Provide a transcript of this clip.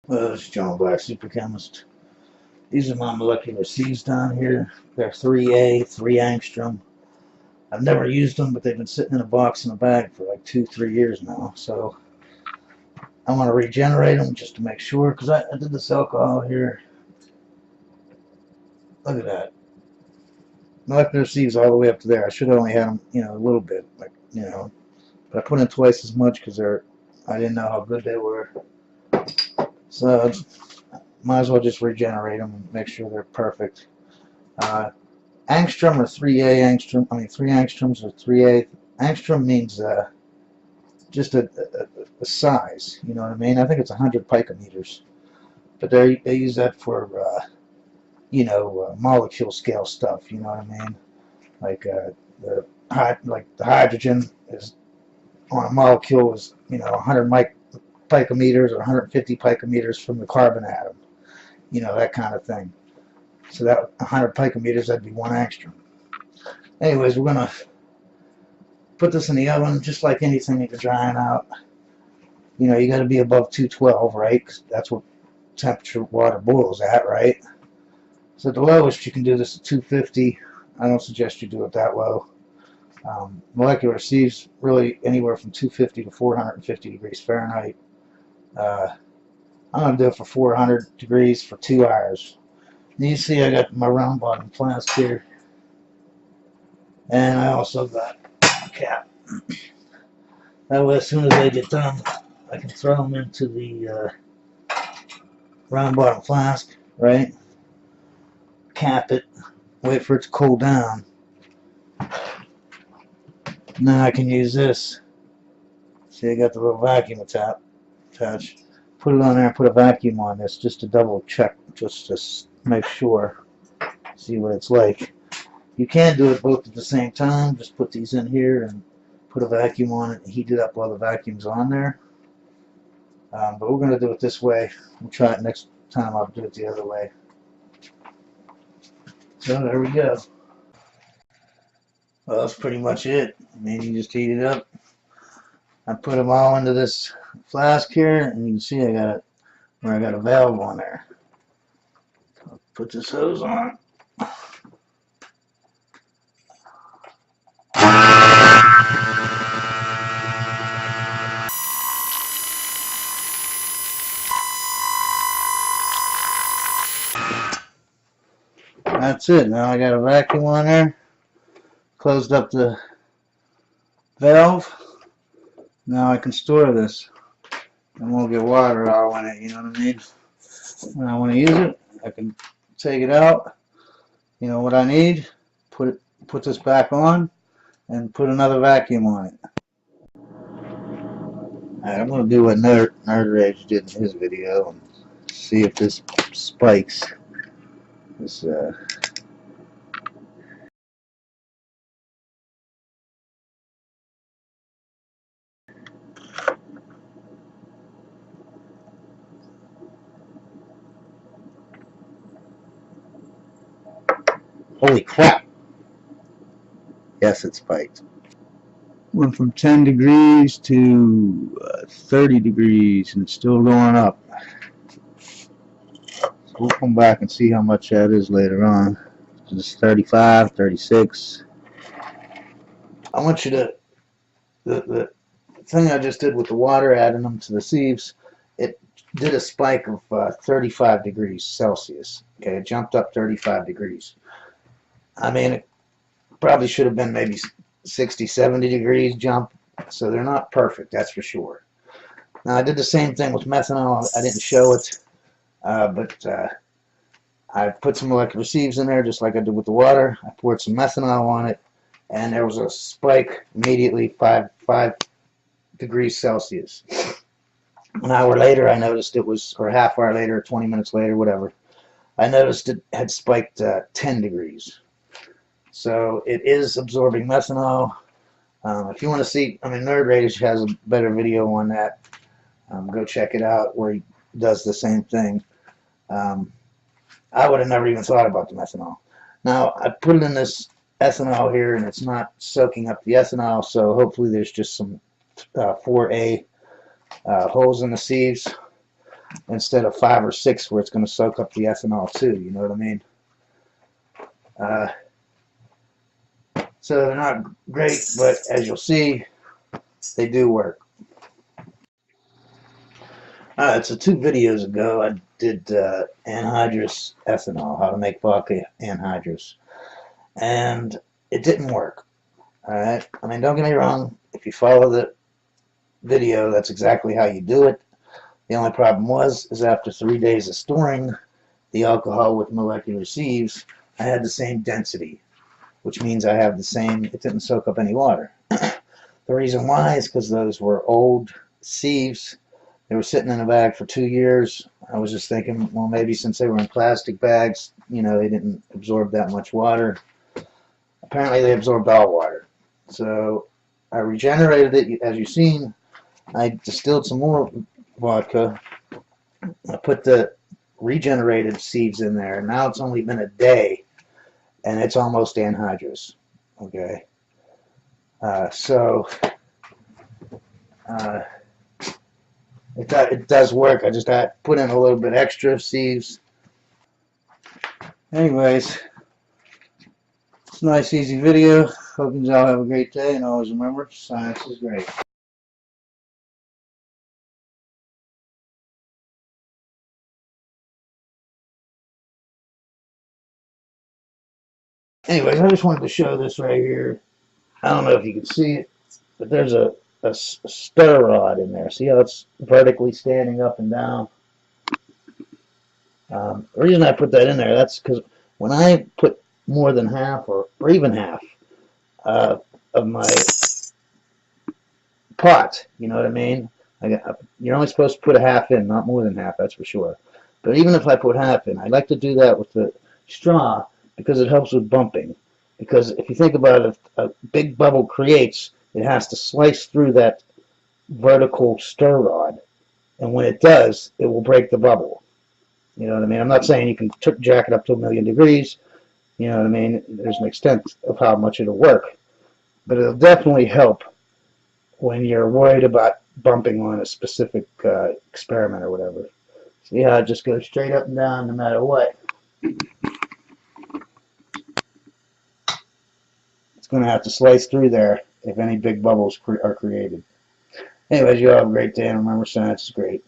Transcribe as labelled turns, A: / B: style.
A: This is John Black, Super Chemist. These are my molecular sieves down here. They're 3A, 3 angstrom. I've never used them, but they've been sitting in a box in a bag for like 2-3 years now. So I want to regenerate them just to make sure, because I did this alcohol here. Look at that. Molecular sieves all the way up to there. I should have only had them, a little bit, but I put in twice as much because I didn't know how good they were. So might as well just regenerate them and make sure they're perfect. Angstrom or 3A angstrom, 3 angstroms or 3A. Angstrom means just a size, you know what I mean? I think it's 100 picometers. But they use that for, molecule scale stuff, you know what I mean? Like the hydrogen is on a molecule is, 100 picometers or 150 picometers from the carbon atom, that kind of thing. So that 100 picometers, that'd be 1 angstrom. Anyways, we're gonna put this in the oven just like anything you're drying out. You got to be above 212, right? 'Cause that's what temperature water boils at, right? So the lowest you can do this at 250. I don't suggest you do it that low. Molecular sieves really anywhere from 250 to 450 degrees Fahrenheit. I'm going to do it for 400 degrees for 2 hours. And you see I got my round bottom flask here. And I also got a cap. That way as soon as they get done, I can throw them into the round bottom flask, right? Cap it, wait for it to cool down. Now I can use this. See, I got the little vacuum attach. Put it on there and put a vacuum on this just to double check, just to make sure. See what it's like. You can do it both at the same time. Just put these in here and put a vacuum on it and heat it up while the vacuum's on there. But we're going to do it this way. We'll try it next time. I'll do it the other way. So there we go. Well, that's pretty much it. You just heat it up. I put them all into this flask here, and you can see I got a valve on there. I'll put this hose on. That's it. Now I got a vacuum on there. Closed up the valve. Now I can store this. I won't get water all in it, you know what I mean? When I want to use it, I can take it out. You know what I need? Put this back on and put another vacuum on it. Alright, I'm going to do what Nerd Rage did in his video and see if this spikes. This holy crap! Yes, it spiked. Went from 10 degrees to 30 degrees and it's still going up. So we'll come back and see how much that is later on. It's 35, 36. I want you to, the thing I just did with the water, adding them to the sieves, it did a spike of 35 degrees Celsius. Okay, it jumped up 35 degrees. It probably should have been maybe 60, 70 degrees jump, so they're not perfect, that's for sure. Now I did the same thing with methanol. I didn't show it, but I put some molecular sieves in there just like I did with the water. I poured some methanol on it, and there was a spike immediately, 5 degrees Celsius. An hour later I noticed it was, or a half hour later, 20 minutes later, whatever, I noticed it had spiked 10 degrees. So it is absorbing methanol. If you want to see, Nerd Rage has a better video on that. Go check it out where he does the same thing. I would have never even thought about the methanol. Now, I put it in this ethanol here, and it's not soaking up the ethanol, so hopefully there's just some 4A holes in the sieves. instead of 5 or 6 where it's going to soak up the ethanol too, you know what I mean? So they're not great, but as you'll see, they do work. So 2 videos ago I did anhydrous ethanol, how to make vodka anhydrous, and it didn't work. Alright, I mean, don't get me wrong, if you follow the video, that's exactly how you do it. The only problem is after 3 days of storing the alcohol with molecular sieves, I had the same density, which means I have the same, it didn't soak up any water. The reason why is because those were old sieves. They were sitting in a bag for 2 years. I was just thinking, well, maybe since they were in plastic bags, you know, they didn't absorb that much water. Apparently they absorbed all water. So I regenerated it, as you've seen. I distilled some more vodka. I put the regenerated sieves in there. Now it's only been a day, and it's almost anhydrous. Okay. It does work. I just had to put in a little bit extra sieves. Anyways, it's a nice, easy video. Hope you all have a great day, and always remember, science is great. Anyways, I just wanted to show this right here. I don't know if you can see it, but there's a stir rod in there. See how it's vertically standing up and down? The reason I put that in there, that's because when I put more than half or even half of my pot, you know what I mean? You're only supposed to put a half in, not more than half, that's for sure. But even if I put half in, I like to do that with the straw because it helps with bumping. Because if you think about it, if a big bubble creates, it has to slice through that vertical stir rod. And when it does, it will break the bubble. You know what I mean? I'm not saying you can jack it up to 1,000,000 degrees. You know what I mean? There's an extent of how much it'll work. But it'll definitely help when you're worried about bumping on a specific experiment or whatever. See how it just goes straight up and down no matter what? It's going to have to slice through there if any big bubbles are created. Anyways, you all have a great day, and remember, science is great.